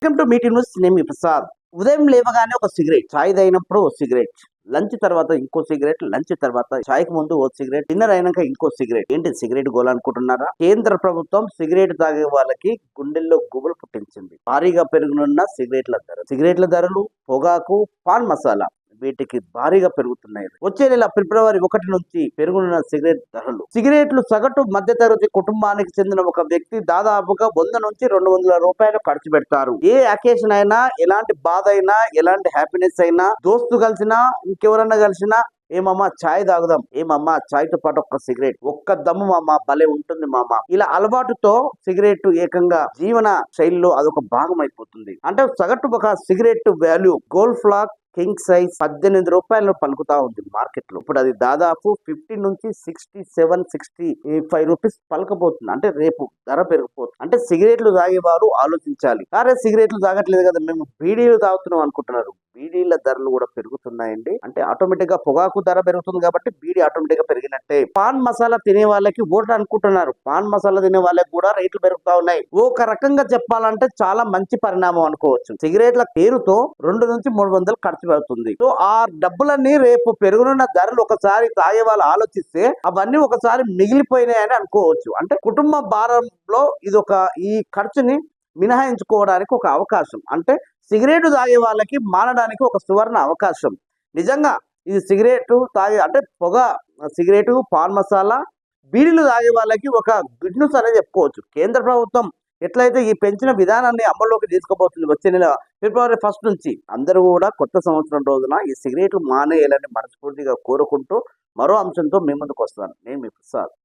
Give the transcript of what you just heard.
Welcome to meeting news. నేను మీ ప్రసాద్. ఉదయం లేవగానే ఒక సిగరెట్, చాయ్ తాగినప్పుడు ఓ సిగరెట్, లంచ్ తర్వాత ఇంకో సిగరెట్, లంచ్ తర్వాత చాయ్ కి ముందు ఓ సిగరెట్, డిన్నర్ అయినాక ఇంకో సిగరెట్. ఏంటి సిగరెట్ గోల అనుకుంటున్నారా? కేంద్ర ప్రభుత్వం సిగరెట్ తాగే వాళ్ళకి గుండెల్లో గుబులు పుట్టించింది. భారీగా పెరుగునున్న సిగరెట్ల ధరలు, పొగాకు, పాన్ మసాలా వీటికి భారీగా పెరుగుతున్నాయి. వచ్చే నెల ఫిబ్రవరి 1 నుంచి పెరుగునున్న సిగరెట్ ధరలు. సిగరెట్లు సగటు మధ్యతరగతి కుటుంబానికి చెందిన ఒక వ్యక్తి దాదాపుగా 100 నుంచి 200 రూపాయలు ఖర్చు పెడతారు. ఏ అకేషన్ అయినా, ఎలాంటి బాధ అయినా, ఎలాంటి హ్యాపీనెస్ అయినా, దోస్తు కలిసినా, ఇంకెవరన్నా కలిసినా, ఏమమ్మా చాయ్ తాగుదాం, ఏమమ్మా చాయ్ తో పాటు ఒక్క సిగరెట్, ఒక్క దమ్ము మామ, భలే ఉంటుంది మామ. ఇలా అలవాటుతో సిగరెట్ ఏకంగా జీవన శైలిలో అదొక భాగం అయిపోతుంది. అంటే సగటు ఒక cigarette value gold flag king size 18 రూపాయలను పలుకుతా ఉంది మార్కెట్ లో. ఇప్పుడు అది దాదాపు 50 నుంచి 67, 65 రూపీస్ పలకబోతుంది. అంటే రేపు ధర పెరిగిపోతుంది. అంటే సిగరెట్లు తాగేవారు ఆలోచించాలి. అరే సిగరెట్లు తాగట్లేదు కదా, మేము బీడీలు తాగుతున్నాం అనుకుంటున్నారు. బీడీల ధరలు కూడా పెరుగుతున్నాయండి. అంటే ఆటోమేటిక్ గా పొగాకు ధర పెరుగుతుంది కాబట్టి బీడీ ఆటోమేటిక్ గా పెరిగినట్టే. పాన్ మసాలా తినే వాళ్ళకి ఓట్లు అనుకుంటున్నారు. పాన్ మసాలా తినే వాళ్ళకి కూడా రేట్లు పెరుగుతా ఉన్నాయి. ఒక రకంగా చెప్పాలంటే చాలా మంచి పరిణామం అనుకోవచ్చు. సిగరెట్ల పేరుతో 2 నుంచి 300 ఖర్చు పెడుతుంది. సో ఆ డబ్బులన్నీ రేపు పెరుగునున్న ధరలు ఒకసారి తాగే వాళ్ళు ఆలోచిస్తే అవన్నీ ఒకసారి మిగిలిపోయినాయని అనుకోవచ్చు. అంటే కుటుంబ భారంలో ఈ ఖర్చుని మినహాయించుకోవడానికి ఒక అవకాశం. అంటే సిగరెట్ తాగే వాళ్ళకి మానడానికి ఒక సువర్ణ అవకాశం. నిజంగా ఇది సిగరెట్ తాగే అంటే సిగరెట్, పాన్ మసాలా, బీడీలు తాగే వాళ్ళకి ఒక గుడ్ న్యూస్ అనేది చెప్పుకోవచ్చు. కేంద్ర ప్రభుత్వం ఎట్లయితే ఈ పెంచిన విధానాన్ని అమల్లోకి తీసుకుపోతుంది వచ్చే నెల ఫిబ్రవరి 1 నుంచి, అందరూ కూడా కొత్త సంవత్సరం రోజున ఈ సిగరెట్లు మానేయాలని మనస్ఫూర్తిగా కోరుకుంటూ మరో అంశంతో మీ ముందుకు వస్తాను. నేను మీ ప్రసాద్.